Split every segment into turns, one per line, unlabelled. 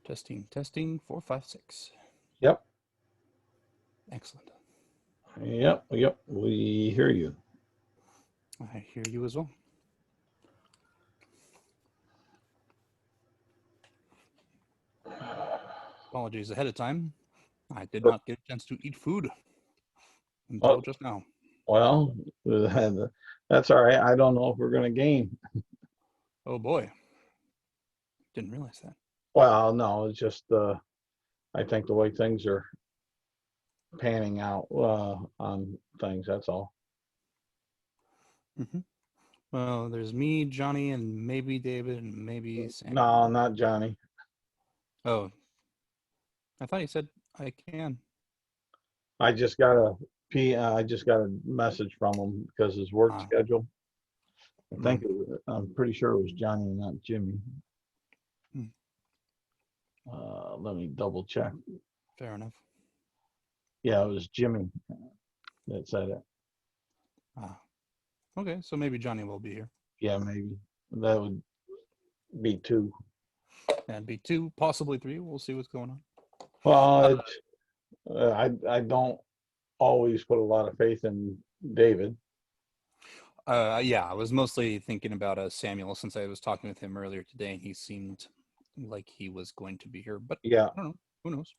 Testing, testing, 456.
Yep.
Excellent.
Yep. Yep. We hear you.
I hear you as well. Apologies ahead of time. I did not get a chance to eat food until
Oh,
just now.
well, that's all right. I don't know if we're going to game.
Oh boy. Didn't realize that.
Well, no, it's just I think the way things are panning out on things. That's all.
Mm-hmm. Well, there's me, Johnny, and maybe David, and maybe
No,
Sam.
not Johnny.
Oh, I thought you said I can.
I just got I just got a message from him because his work
Ah,
schedule.
mm,
I'm pretty sure it was Johnny and not Jimmy.
mm,
Let me double check.
fair enough.
Yeah, it was Jimmy that said it.
Ah, okay, so maybe Johnny will be here.
Yeah, maybe that would be two.
And be two, possibly three. We'll see what's going on.
Well, I don't always put a lot of faith in David.
Yeah, I was mostly thinking about Samuel since I was talking with him earlier today, and he seemed like he was going to be here. But
Yeah,
I don't know. Who knows?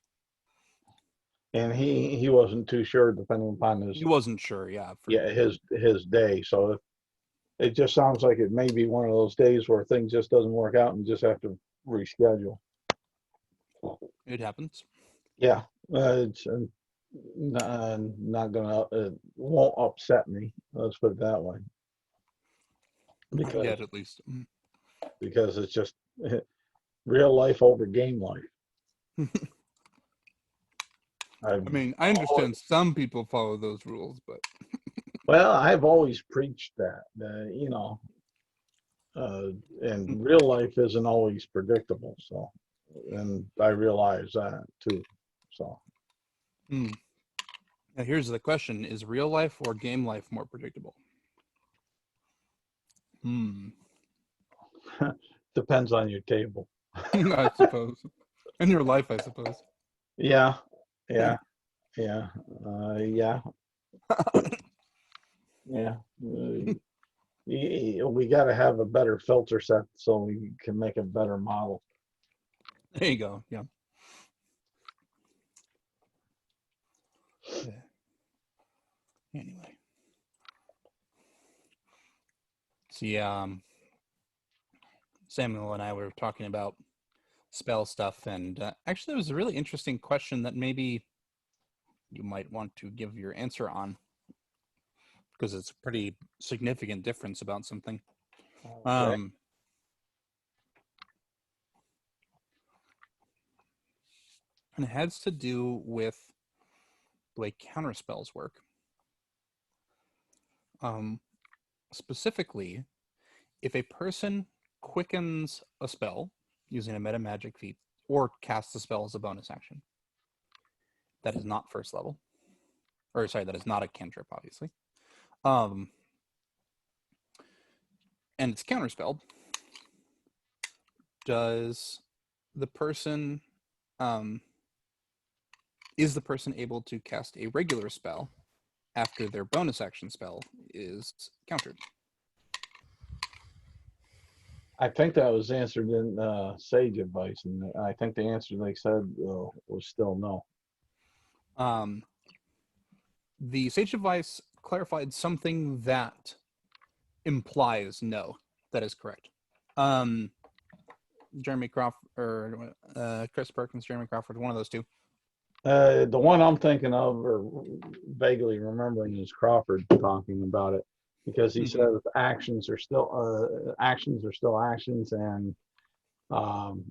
and he wasn't too sure depending upon his
He wasn't sure. Yeah, for
yeah his day. So if, it just sounds like it may be one of those days where things just doesn't work out and just have to reschedule.
it happens.
Yeah, it's not gonna it won't upset me. Let's put it that way
Not yet,
because
at least.
it's just real life over game life. I've
I mean, I
always,
understand some people follow those rules, but
well, I've always preached that, uh, and real life isn't always predictable. So, and I realize that too. So,
mm. Now here's the question: is real life or game life more predictable? Hmm.
depends on your table.
I suppose. In your life, I suppose.
Yeah, yeah, yeah, yeah, yeah. We got to have a better filter set so we can make a better model.
There you go. Yeah. Yeah. Anyway, see, Samuel and I were talking about spell stuff, and actually, it was a really interesting question that maybe you might want to give your answer on because it's a pretty significant difference about something.
Okay.
Um, and it has to do with the way counterspells work. Um, Specifically, if a person quickens a spell using a meta magic feat or casts a spell as a bonus action, that is not first level, or sorry, that is not a cantrip, obviously. Um, and it's counterspelled. Does the person um, is the person able to cast a regular spell after their bonus action spell is countered?
I think that was answered in Sage advice, and I think the answer they said was still no.
Um, the Sage Advice clarified something that implies no. That is correct. Um, Jeremy Crawford or Chris Perkins, Jeremy Crawford, one of those two.
The one I'm thinking of, or vaguely remembering, is Crawford talking about it because he
Mm-hmm.
says actions are still actions, um,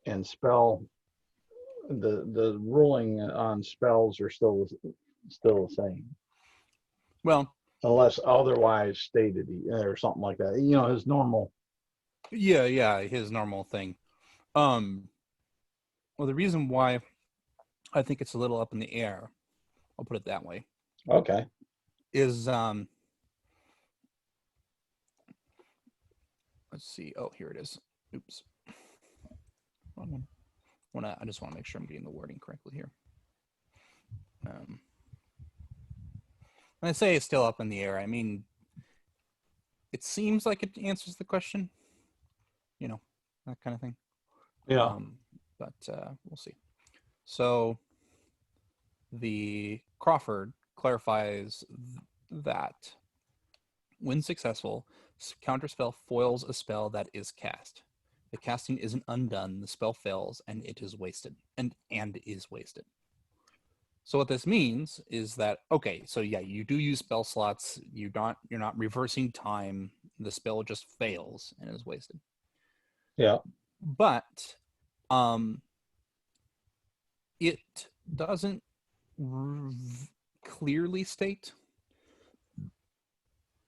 and spell the ruling on spells are still the same
Well,
unless otherwise stated or something like that. You know, his normal.
yeah, his normal thing. Um, well, the reason why I think it's a little up in the air, I'll put it that way,
Okay.
is let's see. Oh, here it is. Oops. Wrong one. I just want to make sure I'm getting the wording correctly here. When I say it's still up in the air, I mean, it seems like it answers the question, you know, that kind of thing.
Yeah.
But we'll see. So the Crawford clarifies that when successful, counterspell foils a spell that is cast. The casting isn't undone, the spell fails, and it is wasted. And is wasted. So what this means is that, okay, so yeah, you do use spell slots, you're not reversing time, the spell just fails and is wasted.
Yeah.
But it doesn't clearly state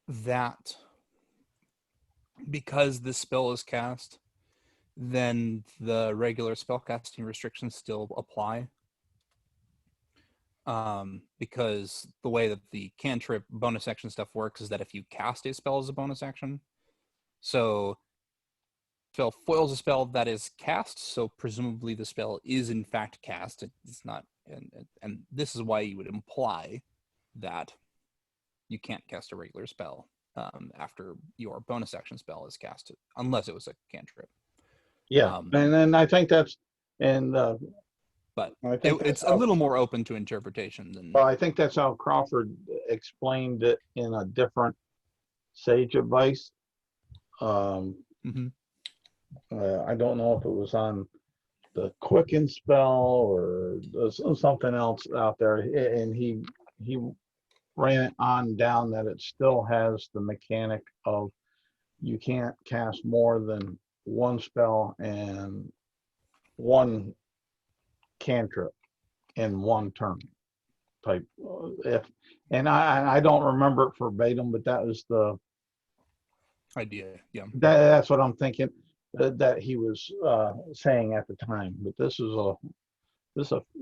that because this spell is cast, then the regular spellcasting restrictions still apply. Because the way that the cantrip bonus action stuff works is that if you cast a spell as a bonus action, so spell foils a spell that is cast, so presumably the spell is in fact cast. It's not, and this is why you would imply that you can't cast a regular spell after your bonus action spell is cast, unless it was a cantrip.
Yeah. And then I think that's, and
but
I think
it's a little more open to interpretation than.
Well, I think that's how Crawford explained it in a different Sage Advice. I don't know if it was on the Quicken spell or something else out there, and he ran it on down that it still has the mechanic of you can't cast more than one spell and one cantrip in one turn type. And I don't remember it verbatim, but that was the
idea. Yeah,
that's what I'm thinking that he was saying at the time. But this is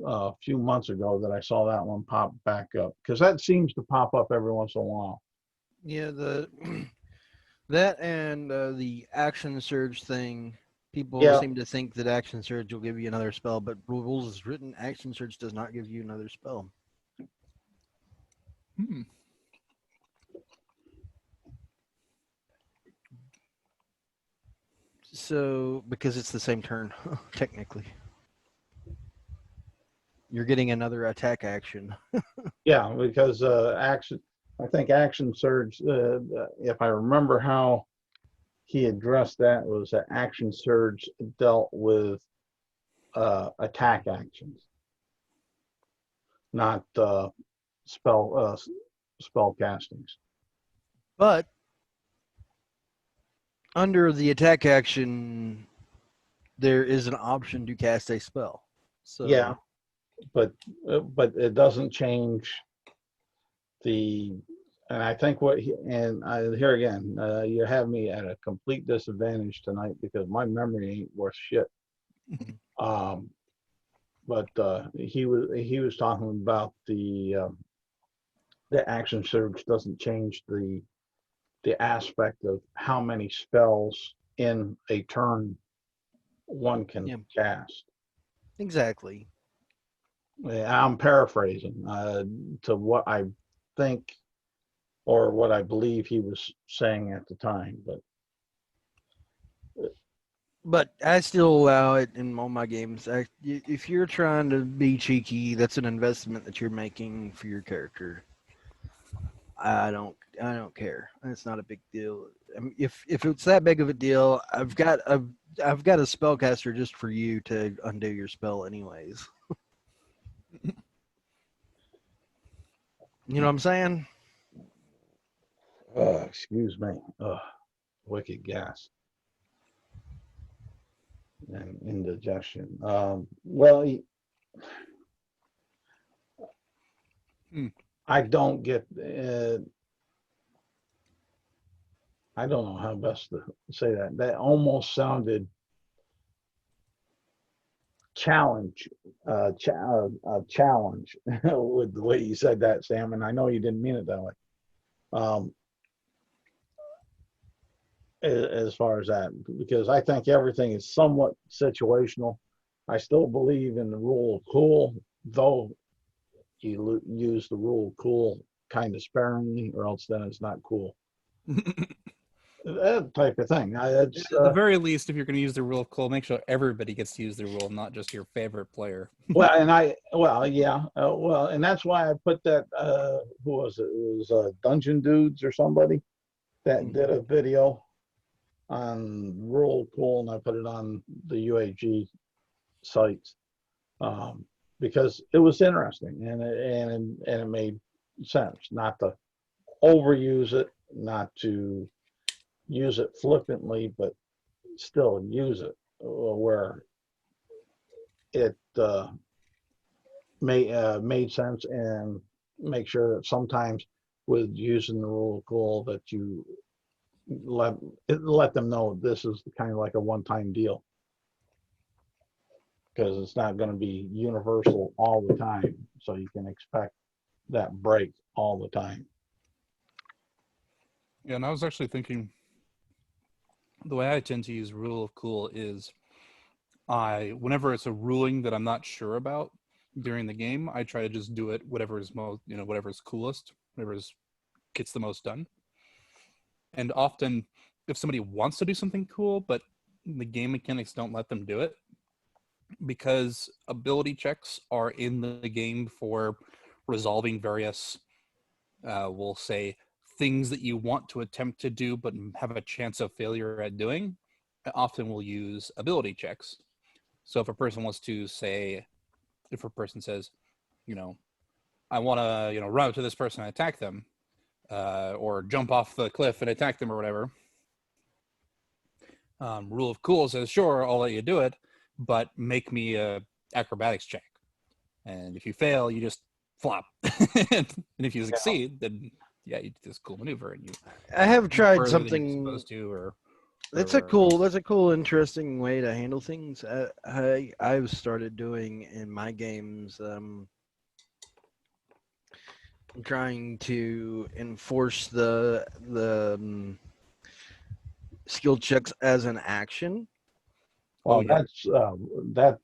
a few months ago that I saw that one pop back up, because that seems to pop up every once in a while.
Yeah, that and the action surge thing. People seem to think that action surge will give you another spell, but rules is written, action surge does not give you another spell. So, because it's the same turn, technically. You're getting another attack action.
Yeah, because I think action surge, if I remember how he addressed that, was that action surge dealt with attack actions, not spell castings.
But under the attack action, there is an option to cast a spell. So
yeah, but it doesn't change the. And I think here again, you have me at a complete disadvantage tonight because my memory ain't worth shit. But he was talking about the action surge doesn't change the aspect of how many spells in a turn one can cast.
Exactly.
I'm paraphrasing to what I think or what I believe he was saying at the time,
but I still allow it in all my games. If you're trying to be cheeky, that's an investment that you're making for your character. I don't care. It's not a big deal. I mean, if it's that big of a deal, I've got a spellcaster just for you to undo your spell, anyways. You know what I'm saying?
excuse me. Wicked gas and indigestion. I don't get. I don't know how best to say that. That almost sounded challenge with the way you said that, Sam. And I know you didn't mean it that way. As far as that, because I think everything is somewhat situational. I still believe in the rule of cool, though use the rule of cool kind of sparingly, or else then it's not cool. That type of thing.
At the very least, if you're going to use the rule of cool, make sure everybody gets to use the rule, not just your favorite player.
and that's why I put that. Who was it? It was Dungeon Dudes or somebody that did a video on rule of cool, and I put it on the UAG sites because it was interesting and it made sense not to overuse it, not to use it flippantly, but still use it where it made sense, and make sure that sometimes with using the rule of cool that you let them know this is kind of like a one-time deal, because it's not going to be universal all the time, so you can expect that break all the time.
Yeah, and I was actually thinking, the way I tend to use rule of cool is whenever it's a ruling that I'm not sure about during the game, I try to just do it whatever is coolest, gets the most done. And often, if somebody wants to do something cool, but the game mechanics don't let them do it, because ability checks are in the game for resolving various, we'll say, things that you want to attempt to do but have a chance of failure at doing, often will use ability checks. So if a person wants to say, if a person says, I want to, run up to this person and attack them, or jump off the cliff and attack them or whatever, rule of cool says, sure, I'll let you do it, but make me a acrobatics check. And if you fail, you just flop. And if you succeed, then you do this cool maneuver, and
I have tried
something
something
supposed to, or
that's a cool, interesting way to handle things. I've started doing in my games. I'm trying to enforce the skill checks as an action.
Well, that's that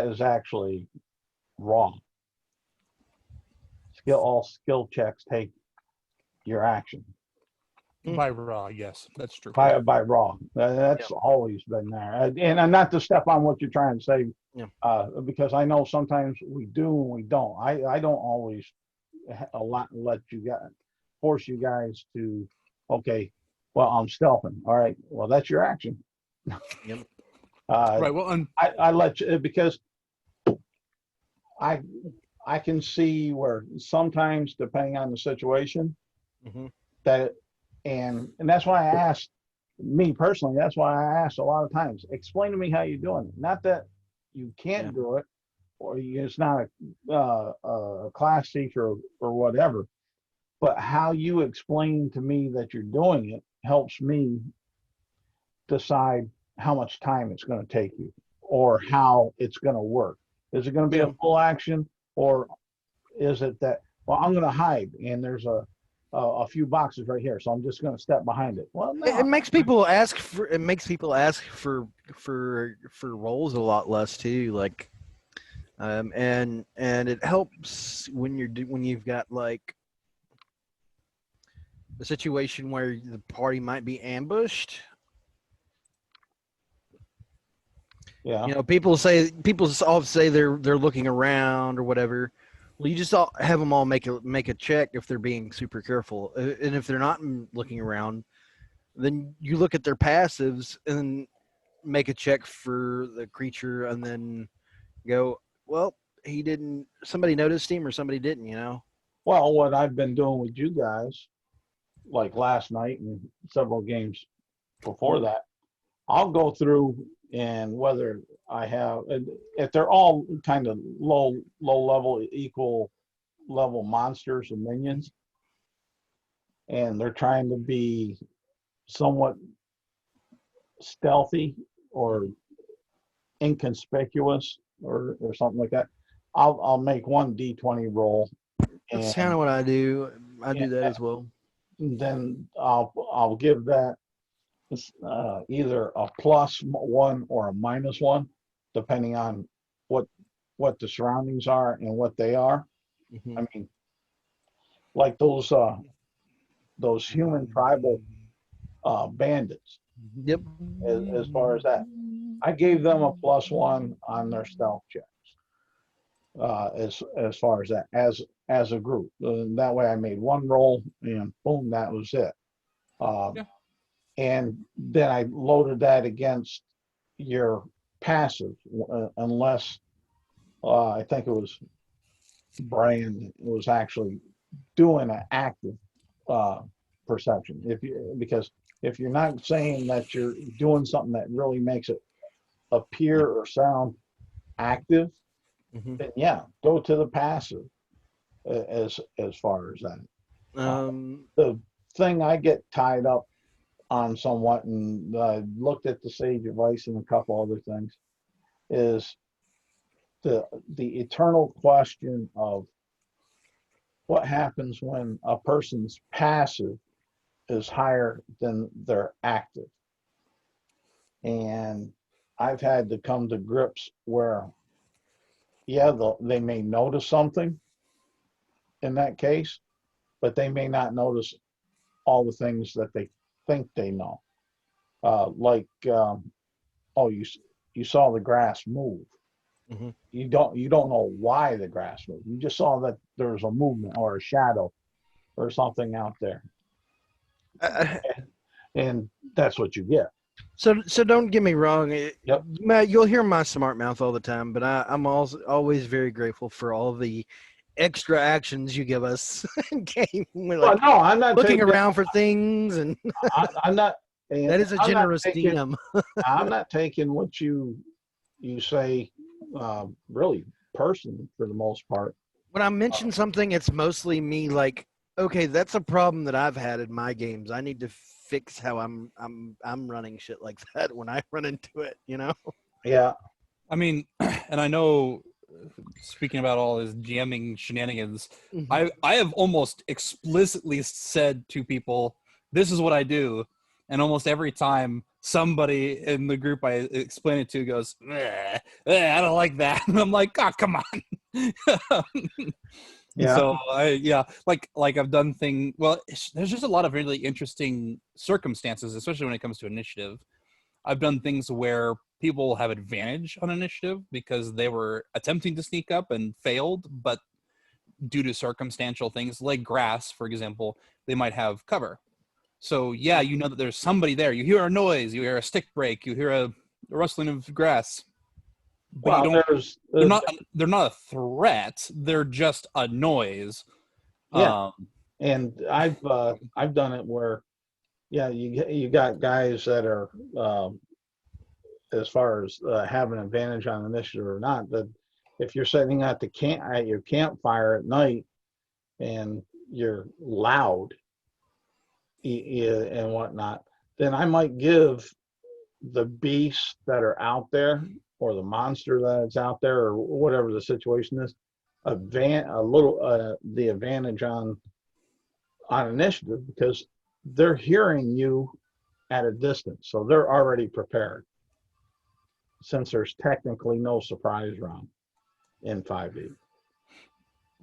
is actually wrong. All skill checks take your action.
By raw, yes, that's true.
By raw, that's always been there. And not to step on what you're trying to say, because I know sometimes we do and we don't. I don't always let you guys force you guys to. Okay, well, I'm stealthing. All right, well, that's your action.
Yep.
Right. Well,
I let you, because I can see where sometimes, depending on the situation, that and that's why I asked, me personally, that's why I asked a lot of times, explain to me how you're doing it. Not that you can't do it, or it's not a class teacher or whatever, but how you explain to me that you're doing it helps me decide how much time it's going to take you, or how it's going to work. Is it going to be a full action, or is it that, well, I'm going to hide and there's a few boxes right here, so I'm just going to step behind it? Well, no.
It makes people ask for roles a lot less too, like, and it helps when you've got like a situation where the party might be ambushed.
Yeah.
People all say they're looking around or whatever. Well, you just have them all make a check if they're being super careful, and if they're not looking around, then you look at their passives and make a check for the creature, and then go, well, somebody noticed him or somebody didn't.
Well, what I've been doing with you guys, like last night and several games before that, I'll go through, and whether I have, if they're all kind of low level, equal level monsters and minions, and they're trying to be somewhat stealthy or inconspicuous or something like that, I'll make one D20 roll.
That's kind of what I do. I do that as well.
Then I'll give that either a +1 or a -1, depending on what the surroundings are and what they are.
Mhm.
I mean, like those human tribal bandits.
Yep.
As far as that, I gave them a +1 on their stealth checks. As far as that, as a group, that way I made one roll and boom, that was it.
Yeah.
And then I loaded that against your passive, unless I think it was Brian was actually doing an active perception. Because if you're not saying that you're doing something that really makes it appear or sound active,
Mhm.
then yeah, go to the passive as far as that. The thing I get tied up on somewhat, and I looked at the Sage Advice and a couple other things, is the eternal question of what happens when a person's passive is higher than their active. And I've had to come to grips where, yeah, they may notice something in that case, but they may not notice all the things that they think they know. Oh, you saw the grass move.
Mhm.
You don't know why the grass moved. You just saw that there was a movement or a shadow or something out there,
I-
and that's what you get.
So don't get me wrong.
Yep.
Matt, you'll hear my smart mouth all the time, but I'm also always very grateful for all the extra actions you give us in game. We're
Well,
like
no, I'm not
looking
taking.
around for things, and
I'm not.
that is a
I'm not
generous
taking.
DM.
I'm not taking what you say really personally for the most part.
When I mention something, it's mostly me like, okay, that's a problem that I've had in my games. I need to fix how I'm running shit like that when I run into it, you know?
Yeah.
I mean, and I know, speaking about all his GMing shenanigans,
Mhm.
I have almost explicitly said to people, "This is what I do," and almost every time somebody in the group I explain it to goes, I don't like that," and I'm like, "Oh, come on."
Yeah.
So like I've done thing. Well, there's just a lot of really interesting circumstances, especially when it comes to initiative. I've done things where people have advantage on initiative because they were attempting to sneak up and failed, but due to circumstantial things like grass, for example, they might have cover. So yeah, you know that there's somebody there. You hear a noise, you hear a stick break, you hear a rustling of grass, but you
Well,
don't.
there's
They're not a threat. They're just a noise.
yeah,
Um,
and I've done it where yeah, you got guys that are as far as have an advantage on initiative or not. That if you're sitting at your campfire at night and you're loud and whatnot, then I might give the beasts that are out there or the monster that's out there or whatever the situation is a little the advantage on initiative because they're hearing you at a distance, so they're already prepared since there's technically no surprise round in 5e.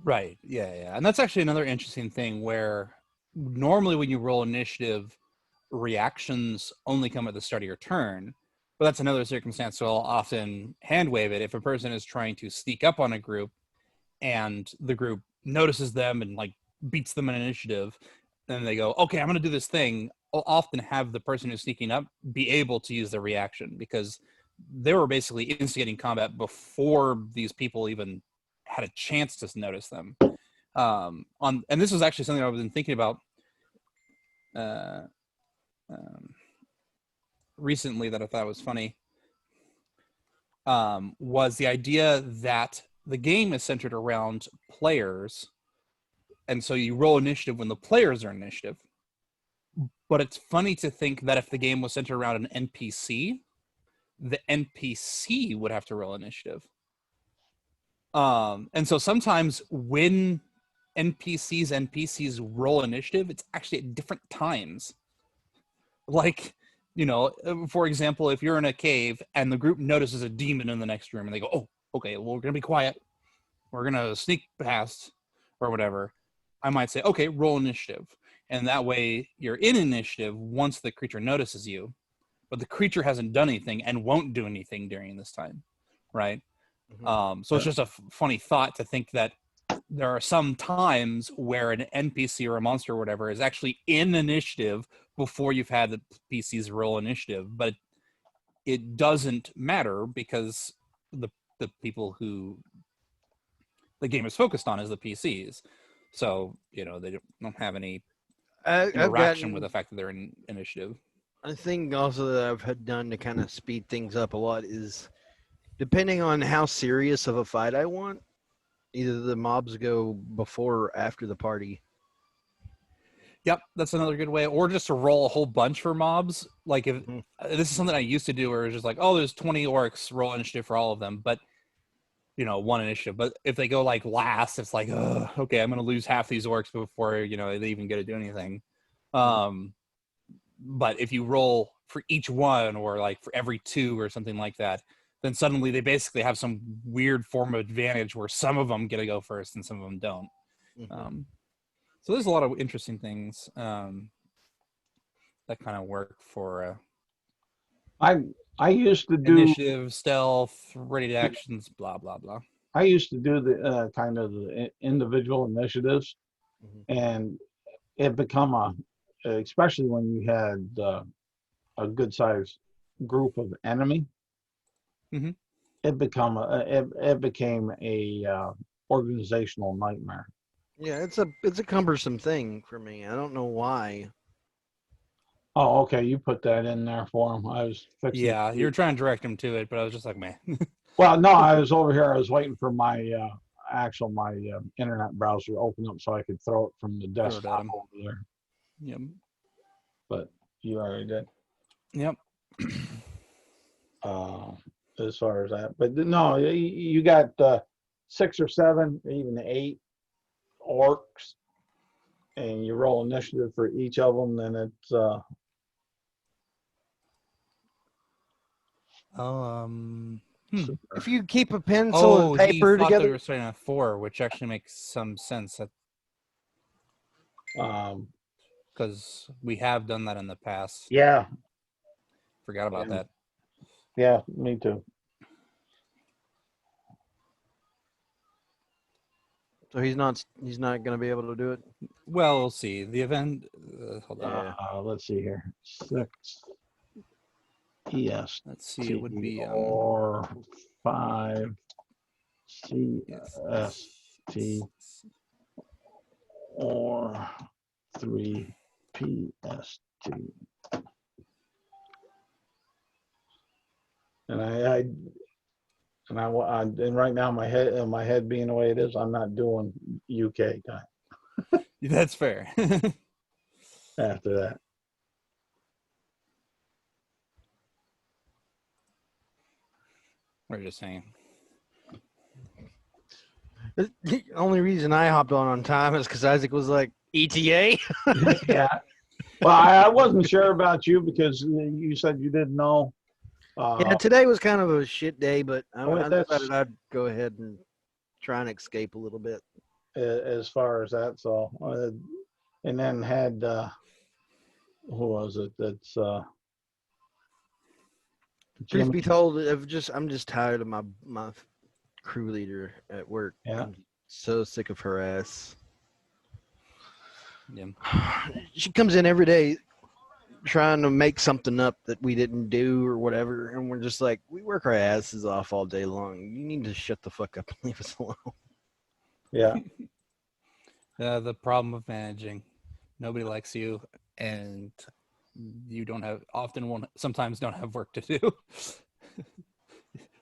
right. Yeah. And that's actually another interesting thing where normally when you roll initiative, reactions only come at the start of your turn. But that's another circumstance. So I'll often hand wave it if a person is trying to sneak up on a group and the group notices them and like beats them in initiative. Then they go, okay, I'm going to do this thing. I'll often have the person who's sneaking up be able to use their reaction because they were basically instigating combat before these people even had a chance to notice them. And this was actually something I've been thinking about uh, um, recently that I thought was funny. Was the idea that the game is centered around players, and so you roll initiative when the players are initiative. But it's funny to think that if the game was centered around an NPC, the NPC would have to roll initiative. And so sometimes when NPCs roll initiative, it's actually at different times. Like, for example, if you're in a cave and the group notices a demon in the next room and they go, okay, well, we're gonna be quiet. We're gonna sneak past or whatever. I might say, okay, roll initiative, and that way you're in initiative once the creature notices you, but the creature hasn't done anything and won't do anything during this time, right? So it's just a funny thought to think that there are some times where an NPC or a monster or whatever is actually in initiative before you've had the PCs roll initiative, but it doesn't matter because the people who the game is focused on is the PCs. So, they don't have any
I've
interaction with the
gotten
fact that they're in initiative.
a thing also that I've had done to kind of speed things up a lot is depending on how serious of a fight I want, either the mobs go before or after the party.
Yep, that's another good way. Or just to roll a whole bunch for mobs. Like if this is something I used to do where it's just like, oh, there's 20 orcs, roll initiative for all of them. But one initiative. But if they go like last, it's like, okay, I'm gonna lose half these orcs before they even get to do anything. But if you roll for each one or like for every two or something like that, then suddenly they basically have some weird form of advantage where some of them get to go first and some of them don't. So there's a lot of interesting things that kind of work for
I used to do
initiative, stealth, ready to actions, blah blah blah.
I used to do the kind of the individual initiatives, and it become especially when you had a good sized group of enemy. It became a organizational nightmare.
Yeah, it's a cumbersome thing for me. I don't know why.
Oh, okay, you put that in there for him. I was fixing.
Yeah, you're trying to direct him to it, but I was just like, man.
Well, no, I was over here. I was waiting for my internet browser to open up so I could throw it from the desktop over there.
Yep.
But you already did.
Yep.
As far as that, but no, you got 6 or 7, even 8 orcs, and you roll initiative for each of them. Then it's
if you keep a pencil and paper
he thought
together.
they were starting at 4, which actually makes some sense. Because we have done that in the past.
Yeah.
Forgot about that.
Yeah, me too.
So he's not going to be able to do it.
Well, we'll see. The event. Hold
on.
Let's see here. 6. Yes.
Let's see. It would be
or 5 CST or 3 PST. And and right now my head being the way it is, I'm not doing UK time.
That's fair.
After that.
We're just saying.
The only reason I hopped on time is because Isaac was like, ETA?
Yeah. Well, I wasn't sure about you because you said you didn't know.
Yeah, today was kind of a shit day, but I decided I'd go ahead and try and escape a little bit.
As far as that, so and then had who was it? That's
truth be told, I'm just tired of my crew leader at work.
Yeah.
I'm so sick of her ass.
Yeah.
She comes in every day trying to make something up that we didn't do or whatever, and we're just like, we work our asses off all day long. You need to shut the fuck up and leave us alone.
Yeah.
The problem of managing. Nobody likes you, and you sometimes don't have work to do.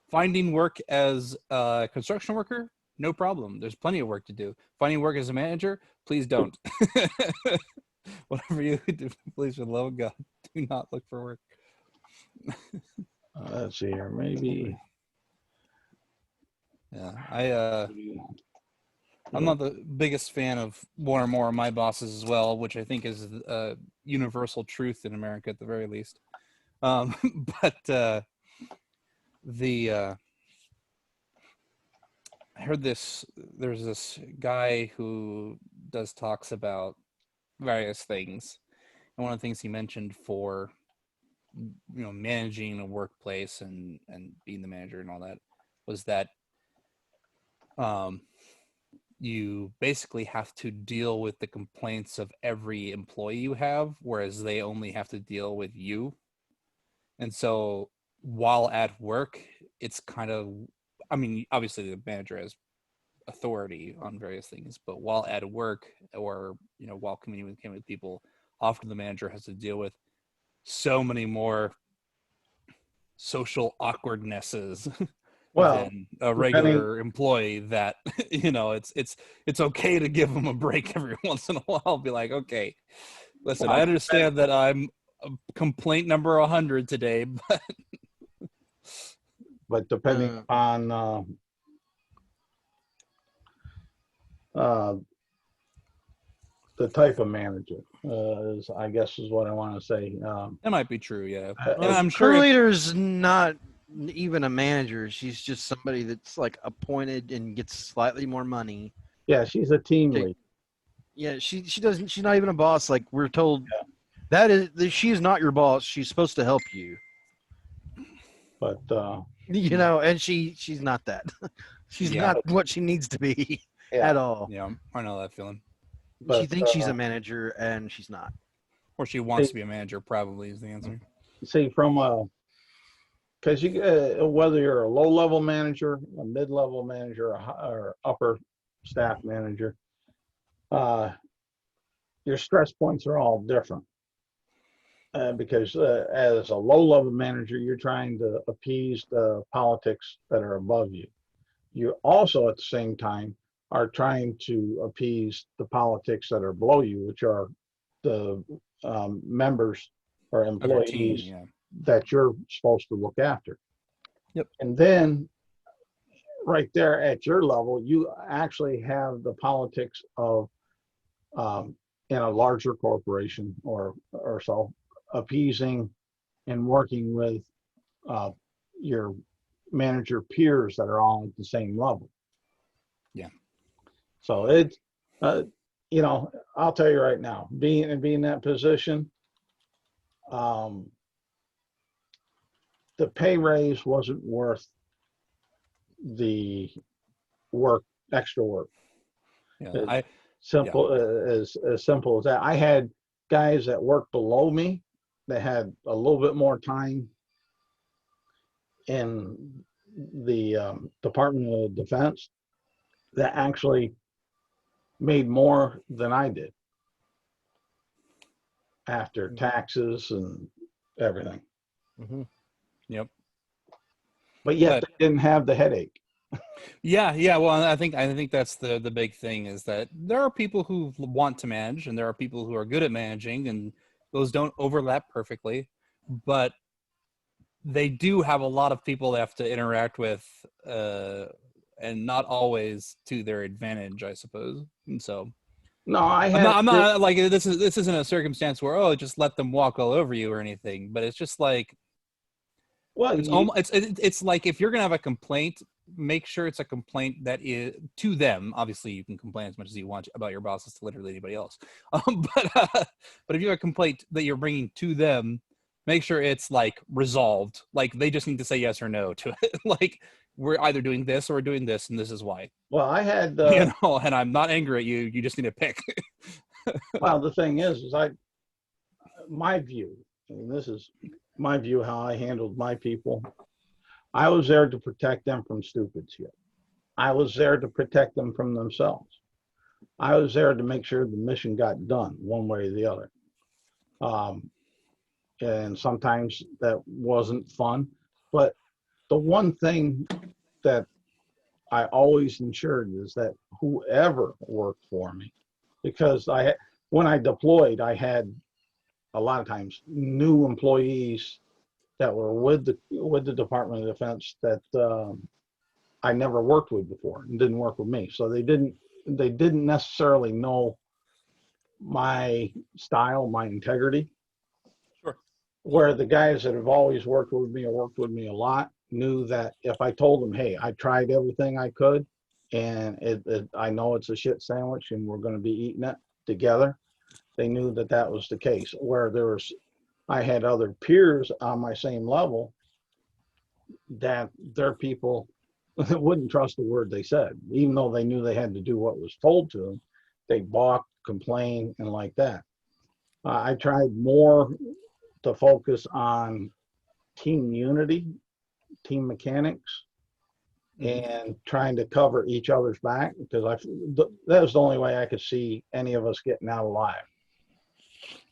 Finding work as a construction worker, no problem. There's plenty of work to do. Finding work as a manager, please don't. Whatever you do, please, for the love of God, do not look for work.
Let's see here, maybe.
Yeah, I'm not the biggest fan of one or more of my bosses as well, which I think is a universal truth in America at the very least. But I heard this. There's this guy who does talks about various things, and one of the things he mentioned for managing a workplace and being the manager and all that was that you basically have to deal with the complaints of every employee you have, whereas they only have to deal with you. And so while at work, it's kind of, I mean, obviously the manager has authority on various things, but while at work or, while communicating with people, often the manager has to deal with so many more social awkwardnesses
Well,
than a
depending,
regular employee that it's okay to give them a break every once in a while. Be like, okay, listen, I
well,
understand that I'm complaint number 100 today,
but depending
Uh,
on uh, the type of manager, is I guess is what I want to say.
that might be true. Yeah, and
As
I'm sure
crew
if,
leader's not even a manager. She's just somebody that's like appointed and gets slightly more money.
yeah, she's a team
Okay.
lead.
Yeah, she doesn't. She's not even a boss. Like we're told, she is not your boss. She's supposed to help you.
But
And she's not that. She's
yeah,
not what she needs to be
yeah,
at all.
yeah, I know that feeling.
She
but
thinks she's a manager and she's not.
Or she wants to be a manager, probably is the answer.
see from because you whether you're a low level manager, a mid level manager, or upper staff manager, your stress points are all different. Because as a low level manager, you're trying to appease the politics that are above you. You also, at the same time, are trying to appease the politics that are below you, which are the members or
Of your team,
employees
yeah.
that you're supposed to look after.
Yep.
And then right there at your level, you actually have the politics of in a larger corporation or so, appeasing and working with your manager peers that are all at the same level.
Yeah.
So it's, I'll tell you right now, being in that position, the pay raise wasn't worth the extra work.
Yeah,
As simple as that. I had guys that worked below me that had a little bit more time in the Department of Defense that actually made more than I did after taxes and everything.
Mm-hmm.
Yep.
But yet
But
they didn't have the headache.
yeah. Well, I think that's the big thing is that there are people who want to manage, and there are people who are good at managing, and those don't overlap perfectly. But they do have a lot of people they have to interact with, and not always to their advantage, I suppose. And so
No, I
I'm
had
not, I'm not like this isn't a circumstance where just let them walk all over you or anything. But it's just like
well,
it's like if you're gonna have a complaint, make sure it's a complaint that is to them. Obviously, you can complain as much as you want about your bosses to literally anybody else. But if you have a complaint that you're bringing to them, make sure it's like resolved. Like they just need to say yes or no to it. Like we're either doing this or we're doing this, and this is why.
well, I had
And I'm not angry at you. You just need to pick.
well, the thing is my view, and this is my view how I handled my people. I was there to protect them from stupid shit. I was there to protect them from themselves. I was there to make sure the mission got done one way or the other. And sometimes that wasn't fun, but the one thing that I always ensured is that whoever worked for me, because when I deployed, I had a lot of times new employees that were with the Department of Defense that I never worked with before and didn't work with me. So they didn't necessarily know my style, my integrity.
Sure.
Where the guys that have always worked with me or worked with me a lot knew that if I told them, hey, I tried everything I could and I know it's a shit sandwich and we're going to be eating it together. They knew that that was the case. Where I had other peers on my same level that their people wouldn't trust the word they said, even though they knew they had to do what was told to them. They balked, complained, and like that. I tried more to focus on team unity, team mechanics, and trying to cover each other's back, because that was the only way I could see any of us getting out alive.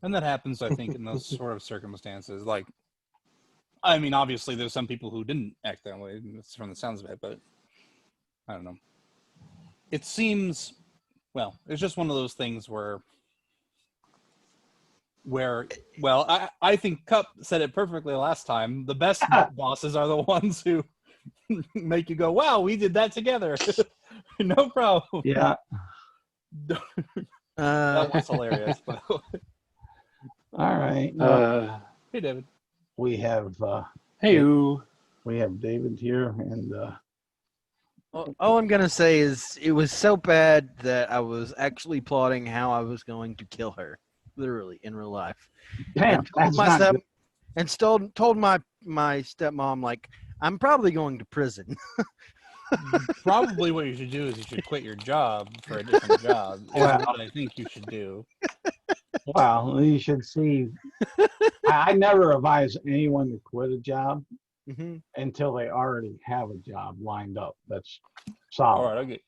And that happens, I think, in those sort of circumstances. Like, I mean, obviously, there's some people who didn't act that way from the sounds of it, but I don't know. It seems, well, it's just one of those things where well, I think Cup said it perfectly last time. The best bosses are the ones who make you go, wow, we did that together. No problem.
Yeah.
That was hilarious. But
All right.
hey, David.
We have we have David here, and
all I'm gonna say is it was so bad that I was actually plotting how I was going to kill her, literally in real life.
damn, that's not good.
And told my stepmom, like, I'm probably going to prison.
Probably what you should do is you should quit your job for a different job. Is what I think you should do.
Well, you should see. I never advise anyone to quit a job until they already have a job lined up. That's solid.
All right, okay.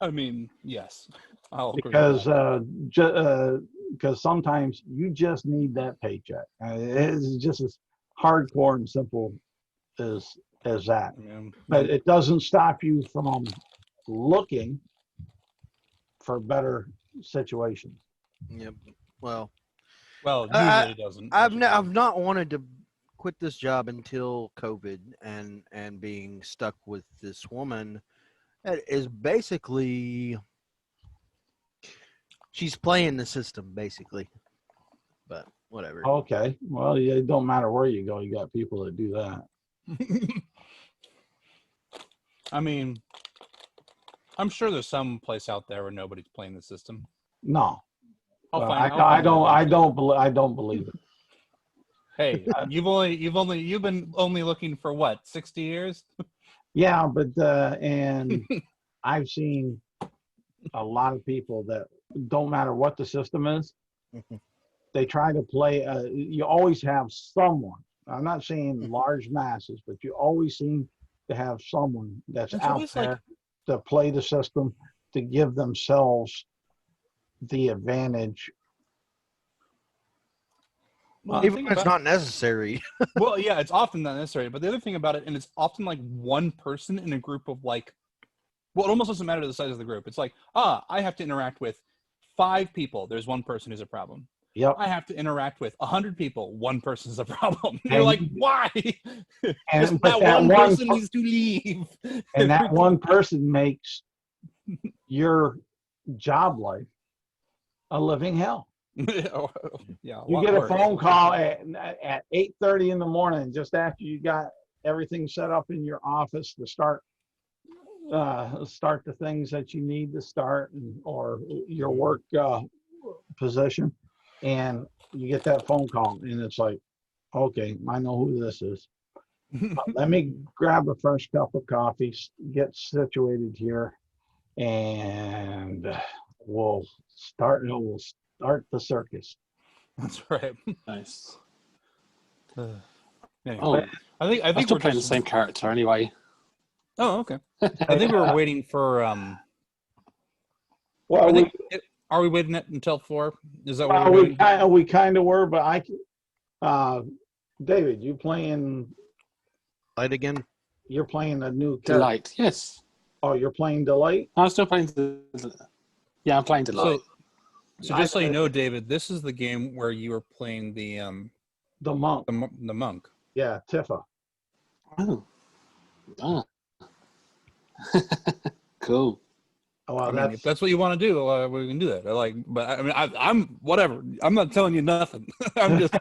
I mean, yes, I'll agree
Because because sometimes you just need that paycheck. It's just as hardcore and simple as that.
Yeah.
But it doesn't stop you from looking for better situations.
Yep. Well,
usually it doesn't.
I've not wanted to quit this job until COVID and being stuck with this woman that is basically, she's playing the system basically, but whatever.
Okay. Well, yeah, it don't matter where you go. You got people that do that.
I mean, I'm sure there's some place out there where nobody's playing the system.
No.
I
don't believe it.
Hey, you've been only looking for what, 60 years?
Yeah, but and I've seen a lot of people that don't matter what the system is, they try to play. You always have someone. I'm not saying large masses, but you always seem to have someone that's out there to play the system, to give themselves the advantage.
Well, even if it's not necessary.
Well, yeah, it's often not necessary. But the other thing about it, and it's often like one person in a group of like, well, it almost doesn't matter the size of the group. It's like, I have to interact with 5 people. There's one person who's a problem.
Yep.
I have to interact with 100 people. One person's a problem. You're like, why?
And
that one person needs to leave.
And that one person makes your job life a living hell.
Yeah,
you get a phone call at 8:30 in the morning, just after you got everything set up in your office to start the things that you need to start, or your work position, and you get that phone call, and it's like, okay, I know who this is. Let me grab a fresh cup of coffee, get situated here, and we'll start the circus.
That's right.
Nice.
Anyway, I think
I'm still playing the same character anyway.
Oh, okay. I think we were waiting for.
Well,
are we waiting until 4? Is that what
we kind of were, but David, you playing
Light again?
You're playing a new character.
Delight, yes.
Oh, you're playing Delight?
I'm still playing Yeah, I'm playing Delight.
So just so you know, David, this is the game where you are playing the
monk.
The monk.
Yeah, Tifa.
Oh. Cool.
Oh, well,
if that's what you want to do, we can do that. But I'm whatever. I'm not telling you nothing. I'm just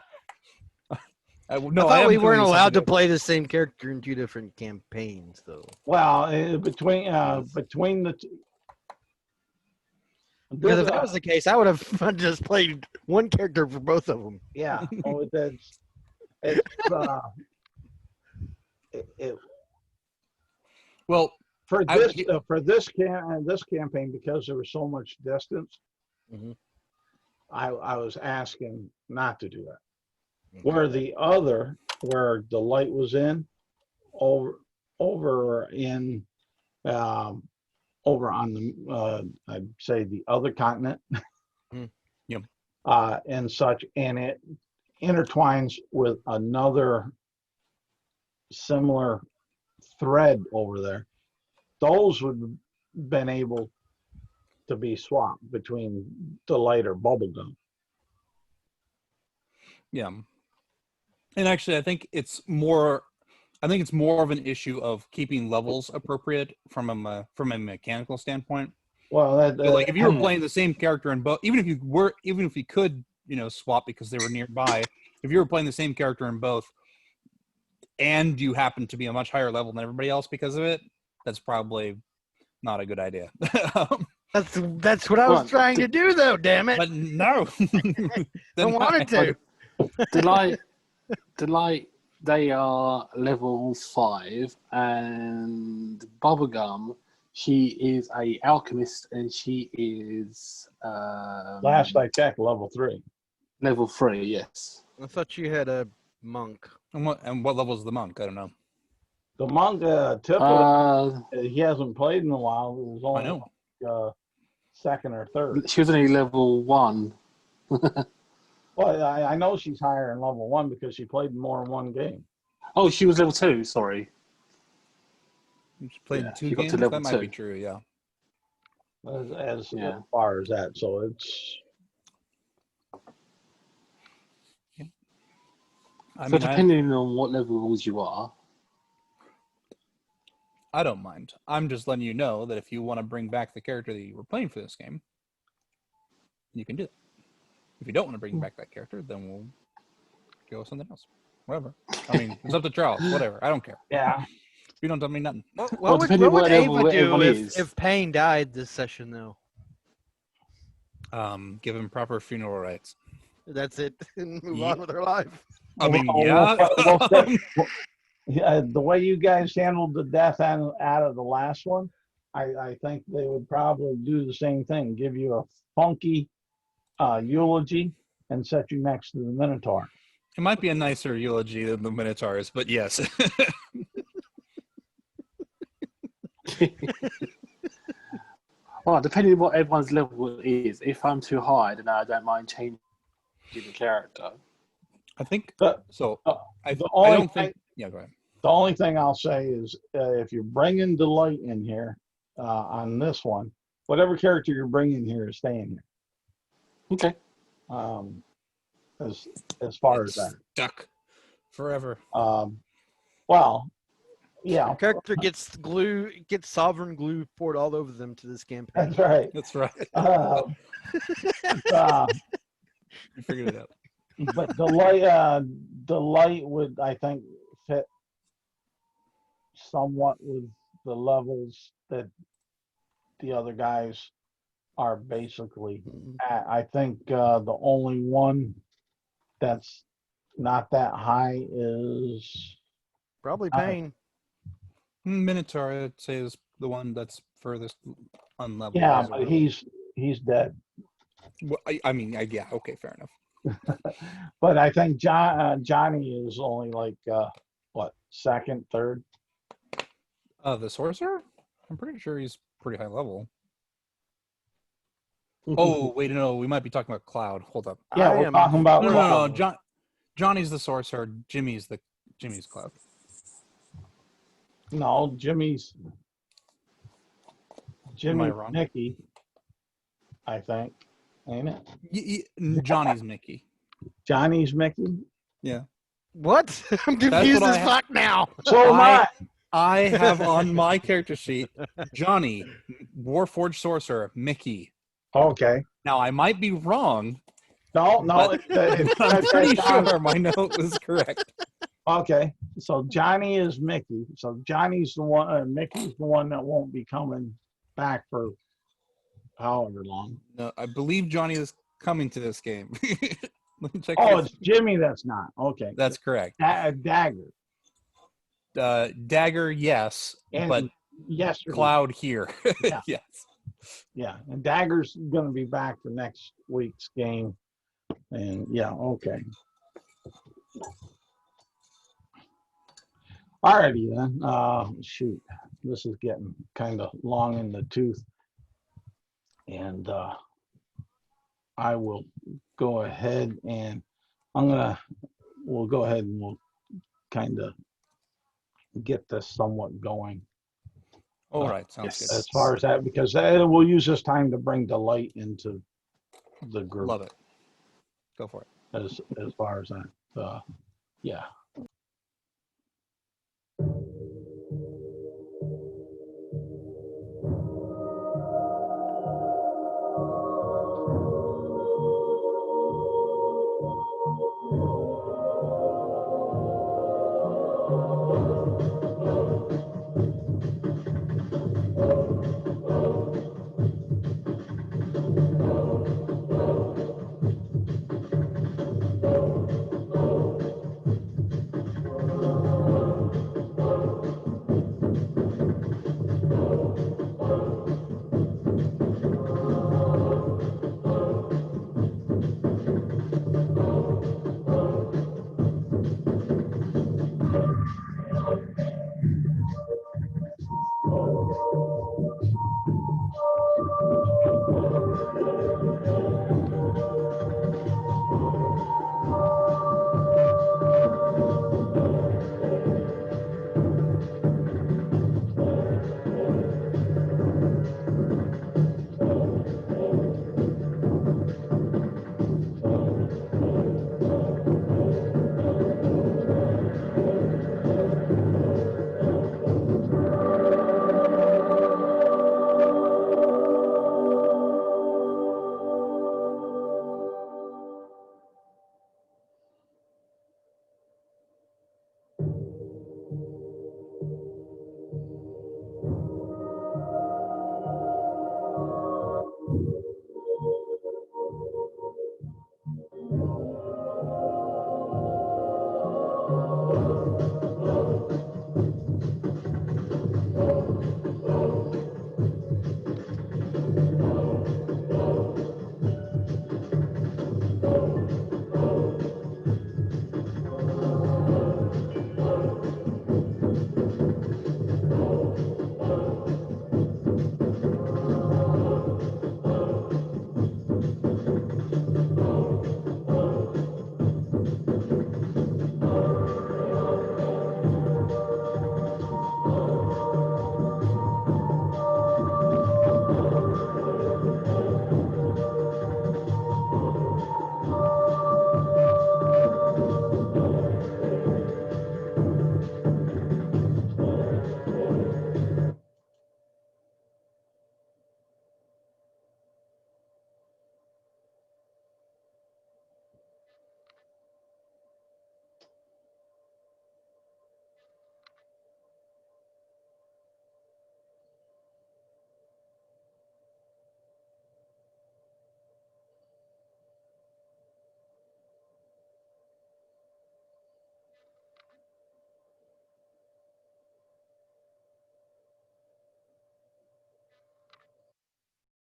No,
I thought we
am
weren't
doing
allowed to
something
play the same character in 2 different campaigns, though.
Well, between the two.
Because if that was the case, I would have just played one character for both of them.
Yeah. Oh, it's
Well,
for
I-
this campaign, because there was so much distance,
Mhm.
I was asking not to do that. Where the light was in over in over on the I'd say the other continent.
Yep.
And such, and it intertwines with another similar thread over there. Those would have been able to be swapped between Delight or Bubblegum.
yeah. And actually, I think it's more of an issue of keeping levels appropriate from a mechanical standpoint.
Well,
So, like if you were playing the same character in both, even if you could, swap because they were nearby, if you were playing the same character in both, and you happen to be a much higher level than everybody else because of it, that's probably not a good idea.
That's what I was trying to do, though. Damn it!
But no,
I wanted to.
Delight, they are level 5, and Bubblegum, she is a alchemist, and she is
last I checked, level 3.
level 3. Yes.
I thought you had a monk.
and what level is the monk? I don't know.
The monk, typically, he hasn't played in a while. It was
I
only
know.
second or third.
She was only level 1.
Well, I know she's higher in level 1 because she played more in one game.
Oh, she was level 2. Sorry.
You played
Yeah,
2
she got to
games.
level
That might
2.
be true. Yeah.
As
Yeah.
far as that, so it's
I
So
mean,
depending on what levels you are,
I don't mind. I'm just letting you know that if you want to bring back the character that you were playing for this game, you can do that. If you don't want to bring back that character, then we'll go with something else. Whatever. I mean, it's up to Charles. Whatever. I don't care.
yeah.
You don't tell me nothing.
Well, depending
what would
what level
Ava do
everyone is.
if Payne died this session, though?
Give him proper funeral rites.
That's it. And move
Yeah.
on with her life.
I mean,
Well,
yeah.
Yeah, the way you guys handled the death out of the last one, I think they would probably do the same thing. Give you a funky eulogy and set you next to the Minotaur.
It might be a nicer eulogy than the Minotaurs, but yes.
Well, depending on what everyone's level is, if I'm too high, then I don't mind changing the character.
I think so.
The
I
only
don't think. Yeah, go ahead.
The only thing I'll say is if you're bringing Delight in here on this one, whatever character you're bringing here is staying here.
Okay.
As far as that.
Stuck forever.
Well, yeah,
Your character gets sovereign glue poured all over them to this campaign.
that's right.
That's right. You figured it out.
But Delight would, I think, fit somewhat with the levels that the other guys are basically at. I think the only one that's not that high is
Probably Payne.
Minotaur, I'd say, is the one that's furthest unleveled.
yeah,
as it
but
were.
he's dead.
Well, I mean, yeah, okay, fair enough.
But I think Johnny is only like second, third.
The sorcerer? I'm pretty sure he's pretty high level. Oh, wait, no, we might be talking about Cloud. Hold up.
Yeah,
I
we're
am-
talking about
No. Johnny's the sorcerer. Jimmy's Cloud.
No, Jimmy's
wrong?
Mickey, I think, ain't it?
Johnny's Mickey.
Johnny's Mickey.
Yeah.
What? I'm confused
what
as
I have.
fuck now.
So am I.
I have on my character sheet Johnny, Warforged sorcerer, Mickey.
Okay.
Now I might be wrong,
No,
But
it's
I'm pretty
John-
sure my note was correct.
Okay, so Johnny is Mickey. So Johnny's the one, Mickey's the one that won't be coming back for however long.
No, I believe Johnny is coming to this game. Let me check.
Oh,
this.
it's Jimmy that's not. Okay.
That's correct.
Dagger.
Dagger, yes,
And
but
yesterday.
Cloud here.
Yeah.
Yes.
Yeah, and Dagger's going to be back for next week's game. And yeah, okay. Alrighty then. Shoot, this is getting kind of long in the tooth. And I will go ahead and we'll go ahead and we'll kind of get this somewhat going.
All right, sounds
yes.
good.
As far as that, because we'll use this time to bring delight into the group.
Love it. Go for it.
As far as that, yeah.